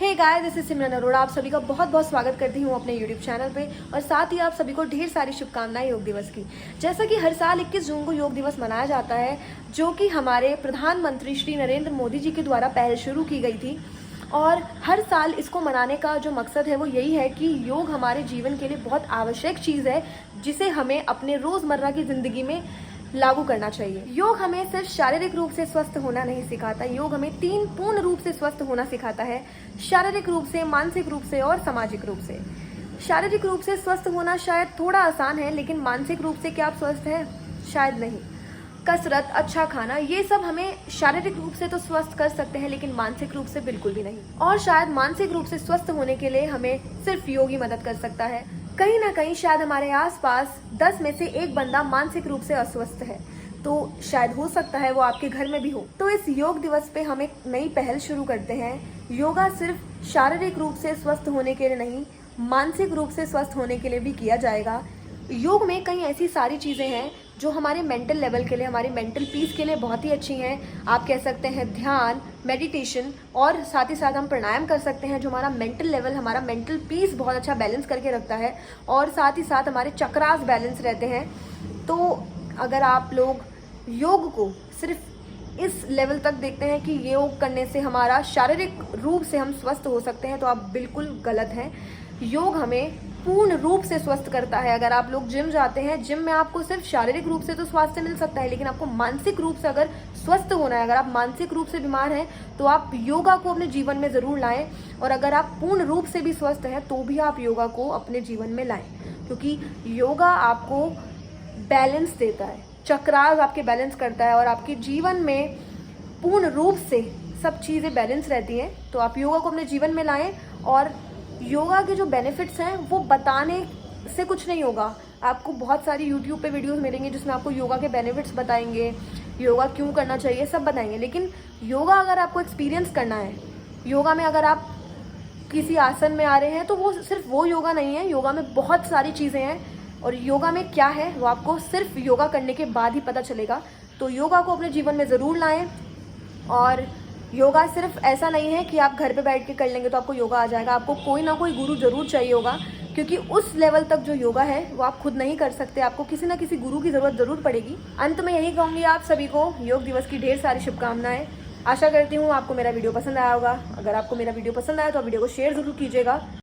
Hey guys, this is सिमरन अरोड़ा। आप सभी का बहुत बहुत स्वागत करती हूँ अपने यूट्यूब चैनल पे और साथ ही आप सभी को ढेर सारी शुभकामनाएं योग दिवस की। जैसा कि हर साल 21 जून को योग दिवस मनाया जाता है, जो कि हमारे प्रधानमंत्री श्री नरेंद्र मोदी जी के द्वारा पहल शुरू की गई थी। और हर साल इसको मनाने का जो मकसद है वो यही है कि योग हमारे जीवन के लिए बहुत आवश्यक चीज़ है, जिसे हमें अपने रोज़मर्रा की ज़िंदगी में लागू करना चाहिए। योग हमें सिर्फ शारीरिक रूप से स्वस्थ होना नहीं सिखाता, योग हमें 3 पूर्ण रूप से स्वस्थ होना सिखाता है। शारीरिक रूप से, मानसिक रूप से और सामाजिक रूप से। शारीरिक रूप से स्वस्थ होना शायद थोड़ा आसान है, लेकिन मानसिक रूप से क्या आप स्वस्थ हैं? शायद नहीं। कसरत, अच्छा खाना, ये सब हमें शारीरिक रूप से तो स्वस्थ कर सकते हैं, लेकिन मानसिक रूप से बिल्कुल भी नहीं। और शायद मानसिक रूप से स्वस्थ होने के लिए हमें सिर्फ योग ही मदद कर सकता है। कहीं ना कहीं शायद हमारे आसपास 10 में से एक बंदा मानसिक रूप से अस्वस्थ है, तो शायद हो सकता है वो आपके घर में भी हो। तो इस योग दिवस पे हम एक नई पहल शुरू करते हैं। योगा सिर्फ शारीरिक रूप से स्वस्थ होने के लिए नहीं, मानसिक रूप से स्वस्थ होने के लिए भी किया जाएगा। योग में कई ऐसी सारी चीज़ें हैं जो हमारे मेंटल लेवल के लिए, हमारे मेंटल पीस के लिए बहुत ही अच्छी हैं। आप कह सकते हैं ध्यान, मेडिटेशन, और साथ ही साथ हम प्राणायाम कर सकते हैं, जो हमारा मेंटल लेवल, हमारा मेंटल पीस बहुत अच्छा बैलेंस करके रखता है। और साथ ही साथ हमारे चक्रास बैलेंस रहते हैं। तो अगर आप लोग योग को सिर्फ इस लेवल तक देखते हैं कि योग करने से हमारा शारीरिक रूप से हम स्वस्थ हो सकते हैं, तो आप बिल्कुल गलत हैं। योग हमें पूर्ण रूप से स्वस्थ करता है। अगर आप लोग जिम जाते हैं, जिम में आपको सिर्फ शारीरिक रूप से तो स्वास्थ्य मिल सकता है, लेकिन आपको मानसिक रूप से अगर स्वस्थ होना है, अगर आप मानसिक रूप से बीमार हैं, तो आप योगा को अपने जीवन में ज़रूर लाएं। और अगर आप पूर्ण रूप से भी स्वस्थ हैं, तो भी आप योगा को अपने जीवन में लाएं, क्योंकि योगा आपको बैलेंस देता है, चक्रास आपके बैलेंस करता है और आपके जीवन में पूर्ण रूप से सब चीज़ें बैलेंस रहती हैं। तो आप योगा को अपने जीवन में लाएं। और योगा के जो बेनिफिट्स हैं वो बताने से कुछ नहीं होगा। आपको बहुत सारी यूट्यूब पे वीडियोस मिलेंगे जिसमें आपको योगा के बेनिफिट्स बताएंगे, योगा क्यों करना चाहिए, सब बताएंगे। लेकिन योगा अगर आपको एक्सपीरियंस करना है, योगा में अगर आप किसी आसन में आ रहे हैं, तो वो सिर्फ वो योगा नहीं है। योगा में बहुत सारी चीज़ें हैं, और योगा में क्या है वो आपको सिर्फ योगा करने के बाद ही पता चलेगा। तो योगा को अपने जीवन में ज़रूर लाएं। और योगा सिर्फ ऐसा नहीं है कि आप घर पे बैठ के कर लेंगे तो आपको योगा आ जाएगा। आपको कोई ना कोई गुरु ज़रूर चाहिए होगा, क्योंकि उस लेवल तक जो योगा है वो आप खुद नहीं कर सकते, आपको किसी ना किसी गुरु की ज़रूरत ज़रूर पड़ेगी। अंत में यही कहूँगी आप सभी को योग दिवस की ढेर सारी शुभकामनाएं। आशा करती हूँ आपको मेरा वीडियो पसंद आया होगा। अगर आपको मेरा वीडियो पसंद आया तो आप वीडियो को शेयर ज़रूर कीजिएगा।